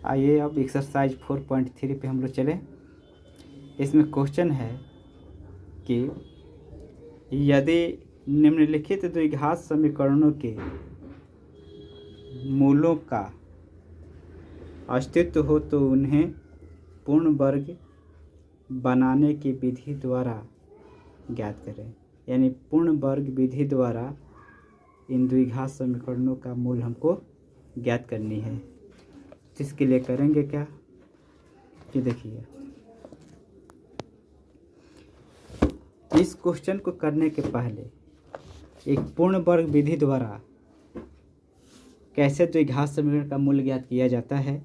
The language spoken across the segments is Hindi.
आइए अब एक्सरसाइज 4.3 पे हम लोग चलें। इसमें क्वेश्चन है कि यदि निम्नलिखित द्विघात समीकरणों के मूलों का अस्तित्व हो तो उन्हें पूर्ण वर्ग बनाने की विधि द्वारा ज्ञात करें। यानी पूर्ण वर्ग विधि द्वारा इन द्विघात समीकरणों का मूल हमको ज्ञात करनी है। इसके लिए करेंगे क्या कि देखिए, इस क्वेश्चन को करने के पहले एक पूर्ण वर्ग विधि द्वारा कैसे द्विघात समीकरण का मूल ज्ञात किया जाता है,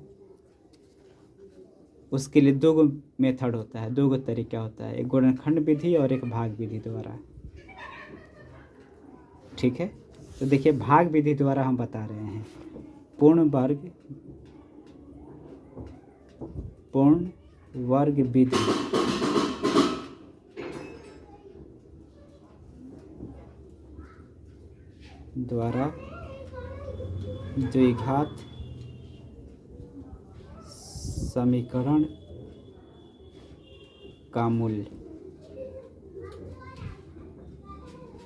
उसके लिए दो मेथड होता है, दो तरीका होता है, एक गुणनखंड विधि और एक भाग विधि द्वारा। ठीक है, तो देखिए भाग विधि द्वारा हम बता रहे हैं पूर्ण वर्ग विधि द्वारा द्विघात समीकरण का मूल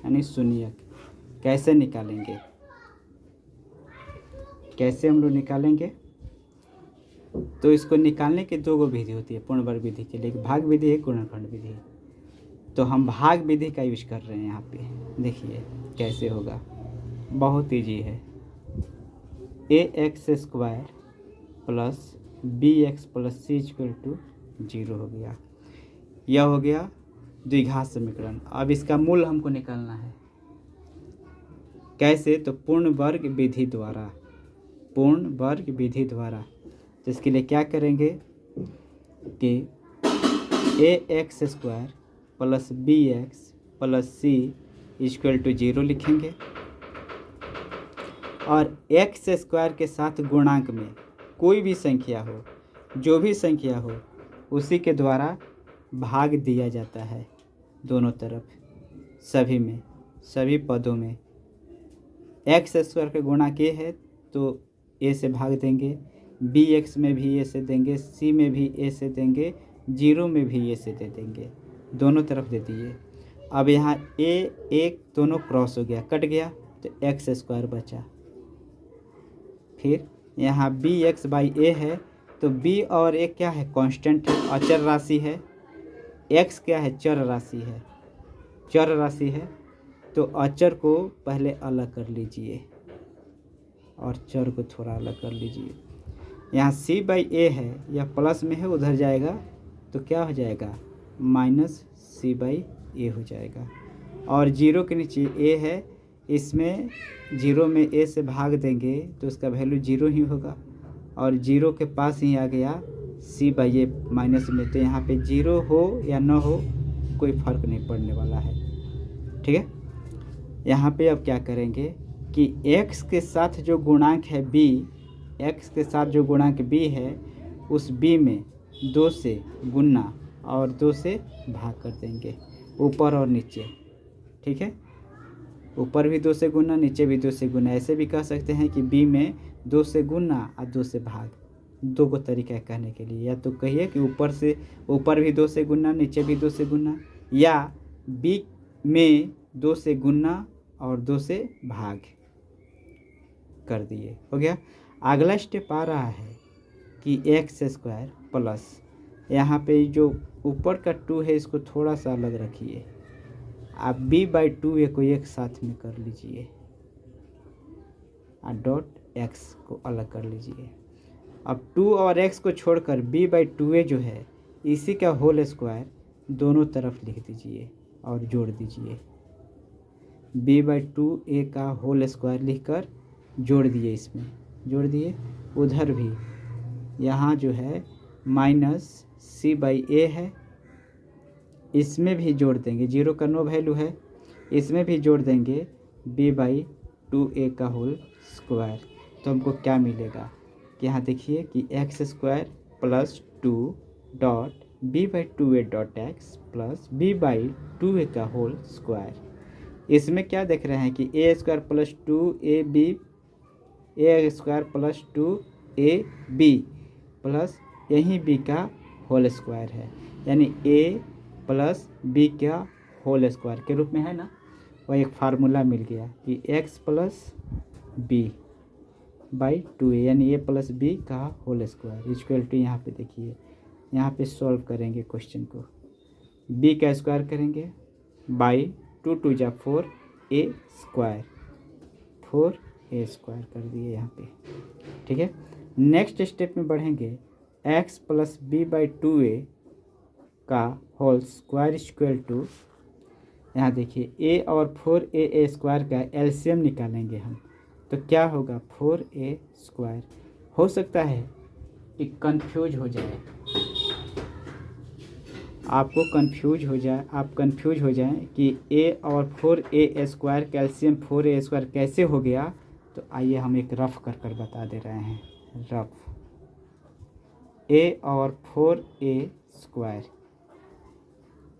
यानी शून्य कैसे निकालेंगे, कैसे हम लोग निकालेंगे। तो इसको निकालने की दो विधि होती है पूर्ण वर्ग विधि के लिए, एक भाग विधि है, गुणनखंड विधि। तो हम भाग विधि का यूज कर रहे हैं यहाँ पे। देखिए कैसे होगा, बहुत ईजी है। ax square plus bx plus c equal to 0 हो गया। यह हो गया द्विघात समीकरण। अब इसका मूल हमको निकालना है। कैसे? तो पूर्ण वर्ग विधि द्वारा, पूर्ण वर्ग विधि द्वारा। तो इसके लिए क्या करेंगे कि ax square plus bx plus c equal to 0 लिखेंगे और x स्क्वायर के साथ गुणांक में कोई भी संख्या हो, जो भी संख्या हो, उसी के द्वारा भाग दिया जाता है दोनों तरफ, सभी में, सभी पदों में। x स्क्वायर का गुणांक a है तो a से भाग देंगे, bx में भी a से देंगे, c में भी a से देंगे, 0 में भी a से दे देंगे, दोनों तरफ दे दिए। अब यहाँ a एक दोनों क्रॉस हो गया, कट गया, तो x स्क्वायर बचा। फिर यहाँ bx बाई a है तो b और a क्या है? कांस्टेंट है, अचर राशि है। x क्या है? चर राशि है, चर राशि है। तो अचर को पहले अलग कर लीजिए और चर को थोड़ा अलग कर लीजिए। यहाँ c बाई a है, यह प्लस में है, उधर जाएगा तो क्या हो जाएगा? माइनस c बाई a हो जाएगा। और 0 के नीचे a है, इसमें 0 में a से भाग देंगे तो उसका वैल्यू 0 ही होगा और 0 के पास ही आ गया c बाई a माइनस में। तो यहाँ पे 0 हो या न हो कोई फर्क नहीं पड़ने वाला है। ठीक है, यहाँ पे अब क्या करेंगे कि x के साथ जो गुणांक है b, x के साथ जो गुणांक b है, उस b में 2 से गुना और 2 से भाग कर देंगे, ऊपर और नीचे। ठीक है, ऊपर भी 2 से गुना, नीचे भी 2 से गुना। ऐसे भी कह सकते हैं कि b में 2 से गुना और 2 से भाग। दो को तरीका है कहने के लिए, या तो कहिए कि ऊपर भी 2 से गुना, नीचे भी 2 से गुना, या b में 2 से गुना और 2 से भाग कर दिए, हो गया। अगला स्टेप आ रहा है कि x स्क्वायर प्लस, यहाँ पे जो ऊपर का 2 है इसको थोड़ा सा अलग रखिए, आप b बाई 2a को एक साथ में कर लीजिए और डॉट x को अलग कर लीजिए। अब 2 और x को छोड़कर b बाई 2a जो है, इसी का होल स्क्वायर दोनों तरफ लिख दीजिए और जोड़ दीजिए। b बाई 2a का होल स्क्वायर लिखकर जोड़ दिए, इसमें जोड़ दिए। उधर भी यहाँ जो है माइनस c बाई a है, इसमें भी जोड़ देंगे, 0 का नो वैल्यू है, इसमें भी जोड़ देंगे b बाई 2a का होल स्क्वायर। तो हमको क्या मिलेगा कि यहाँ देखिए कि x square plus 2 dot b by 2a dot x plus b by 2a का होल स्क्वायर। इसमें क्या देख रहे हैं कि a square plus 2ab, a square plus 2ab plus यही बी का होल स्क्वायर है, यानी ए प्लस बी का होल स्क्वायर के रूप में है ना। वह एक फार्मूला मिल गया कि x plus B by 2a, यानी ए प्लस बी का होल स्क्वायर इक्वल टू, यहाँ पे देखिए यहाँ पे सॉल्व करेंगे क्वेश्चन को, बी का स्क्वायर करेंगे बाई 2 2 जा 4 a स्क्वायर, 4a स्क्वायर कर दिए यहाँ पे। ठीक है, नेक्स्ट स्टेप में बढ़ेंगे, x plus B by 2a का होल स्क्वायर इक्वल टू, यहाँ देखिए a और 4a स्क्वायर का एलसीएम निकालेंगे हम, तो क्या होगा 4a स्क्वायर। हो सकता है कि कंफ्यूज हो जाए, आपको कंफ्यूज हो जाए, आप कंफ्यूज हो जाएं कि a और 4a square calcium 4a square कैसे हो गया। तो आइए हम एक रफ कर कर बता दे रहे हैं। रफ, a और 4a स्क्वायर,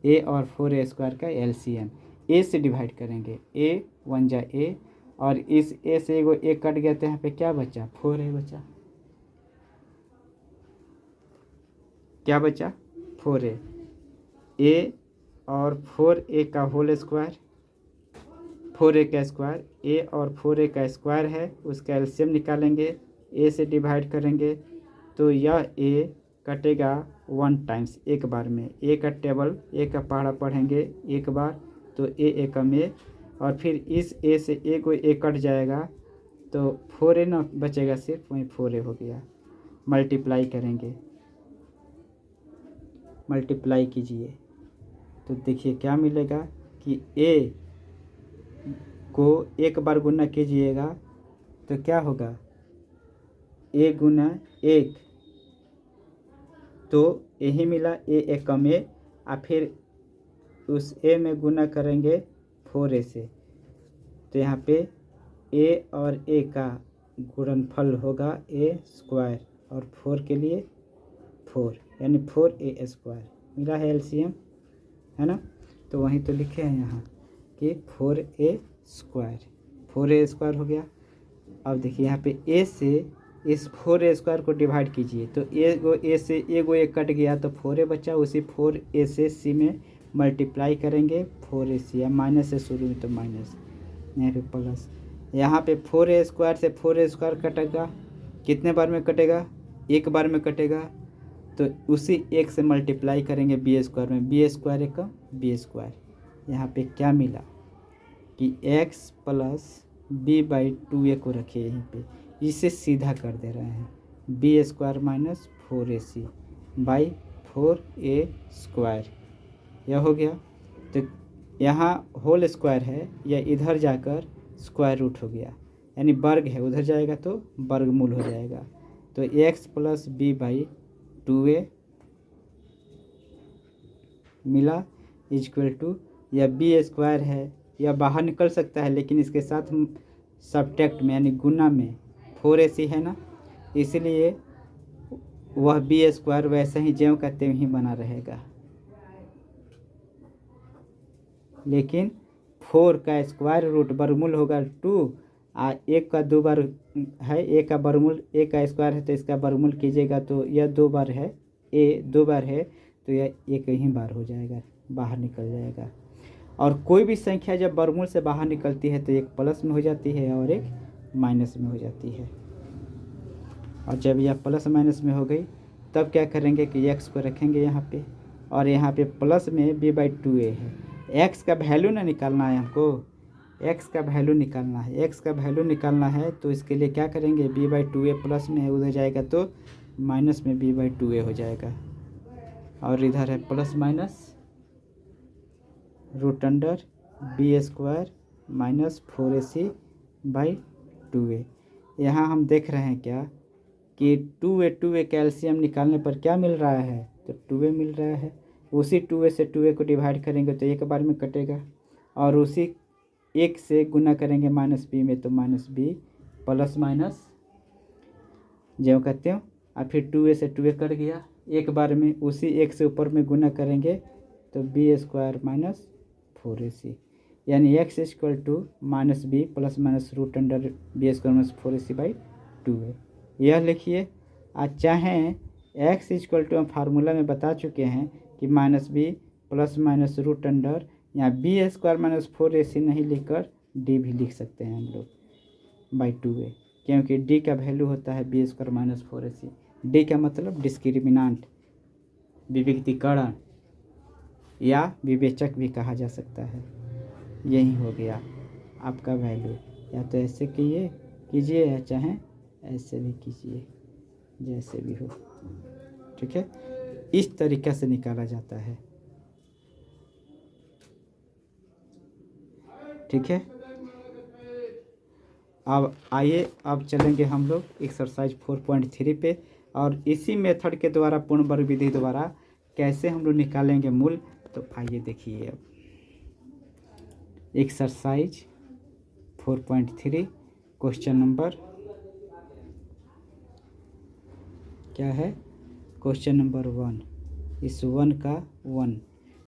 a और 4a स्क्वायर का एलसीएम a से डिवाइड करेंगे, a 1 जा a, और इस a से एगो a कट गया तो यहाँ पे क्या बचा 4a बचा, क्या बचा 4a, a और 4a का होल स्क्वायर, 4a का स्क्वायर, a और 4a का स्क्वायर है, उसका एलसीएम निकालेंगे, a से डिवाइड करेंगे तो यह a कटेगा 1 टाइम्स एक बार में, a का टेबल a का पहाड़ा पढ़ेंगे एक बार तो a एकम a, और फिर इस a से a को a कट जाएगा तो 4a ना बचेगा, सिर्फ वहीं 4a हो गया। मल्टीप्लाई करेंगे, मल्टीप्लाई कीजिए तो देखिए क्या मिलेगा कि a को एक बार गुना कीजिएगा तो क्या होगा a गुना 1, तो यही मिला a एकम a, और फिर उस a में गुना करेंगे 4a से, तो यहाँ पे a और a का गुणनफल होगा a स्क्वायर, और 4 के लिए 4, यानी 4a स्क्वायर मिला है एलसीएम, है ना। तो वहीं तो लिखे हैं यहाँ कि 4a स्क्वायर, 4a स्क्वायर हो गया। अब देखिए यहाँ पे a से इस 4a स्क्वायर को डिवाइड कीजिए तो a से एगो a कट गया तो 4a बचा, उसी 4a से c में मल्टीप्लाई करेंगे 4ac, या माइनस से शुरू में तो माइनस, यहाँ पे प्लस, यहाँ पे 4a स्क्वायर से 4a स्क्वायर कटेगा, कितने बार में कटेगा, एक बार में कटेगा, तो उसी एक से मल्टीप्लाई करेंगे b स्क्वायर में, b स्क्वायर एक का b स्क्वायर, यहाँ पे क्या मिला कि x plus B by 2a को रखिए यहीं पे, इसे सीधा कर दे रहे हैं, b square minus 4ac by 4a square, यह हो गया। तो यहाँ होल स्क्वायर है, या इधर जाकर स्क्वायर रूट हो गया, यानी वर्ग है, उधर जाएगा तो वर्गमूल हो जाएगा, तो x plus B by 2a मिला इक्वल टू, या b स्क्वायर है, यह बाहर निकल सकता है लेकिन इसके साथ सब्ट्रैक्ट में यानी गुना में 4ac है ना, इसलिए वह b स्क्वायर वैसे ही ज्यों का त्यों ही बना रहेगा, लेकिन 4 का स्क्वायर रूट वर्गमूल होगा 2, एक का 2 बार है, एक का वर्गमूल, एक का स्क्वायर है तो इसका वर्गमूल कीजिएगा तो यह 2 बार है, a 2 बार है तो यह एक ही बार हो जाएगा, बाहर निकल जाएगा। और कोई भी संख्या जब वर्गमूल से बाहर निकलती है तो एक प्लस में हो जाती है और एक माइनस में हो जाती है, और जब यह प्लस माइनस में हो गई तब क्या करेंगे कि x को रखेंगे यहाँ पे, और यहाँ पे प्लस में b बाई 2a है, x का वैल्यू ना निकालना है हमको, x का वैल्यू निकालना है, x का वैल्यू निकालना है तो इसके लिए क्या करेंगे, b बाई 2a प्लस में उधर जाएगा तो माइनस में b बाई 2a हो जाएगा, और इधर है plus minus root under b square minus 4ac by 2a। यहाँ हम देख रहे हैं क्या कि 2a कैल्शियम निकालने पर क्या मिल रहा है, तो 2a मिल रहा है, उसी 2a से 2a को डिवाइड करेंगे तो एक बार में कटेगा, और उसी एक से गुना करेंगे माइनस b में तो माइनस b प्लस माइनस ज्यों का त्यों, और फिर 2a से 2a कट गया एक बार में, उसी एक से ऊपर में गुना करेंगे तो b स्क्वायर माइनस 4ac, यानी x equal to minus b plus minus root under b square minus 4ac by 2a, यह लिखिए। आज चाहें एक्स इक्वल टू हम फार्मूला में बता चुके हैं कि -b plus minus root under यहाँ b² - 4ac नहीं लिखकर d भी लिख सकते हैं हम लोग बाई 2a, क्योंकि d का वैल्यू होता है b² - 4ac। d का मतलब डिस्क्रिमिनांट, विविक्तीकरण या विवेचक भी कहा जा सकता है। यही हो गया आपका वैल्यू, या तो ऐसे कीजिए या चाहे ऐसे भी कीजिए, जैसे भी हो, ठीक है। इस तरीक़े से निकाला जाता है, ठीक है। अब आइए, अब चलेंगे हम लोग एक्सरसाइज 4.3 पे, और इसी मेथड के द्वारा पूर्ण वर्ग विधि द्वारा कैसे हम लोग निकालेंगे मूल। तो आइए देखिए, अब एक्सरसाइज 4.3 क्वेश्चन नंबर क्या है, क्वेश्चन नंबर 1, इस 1 का 1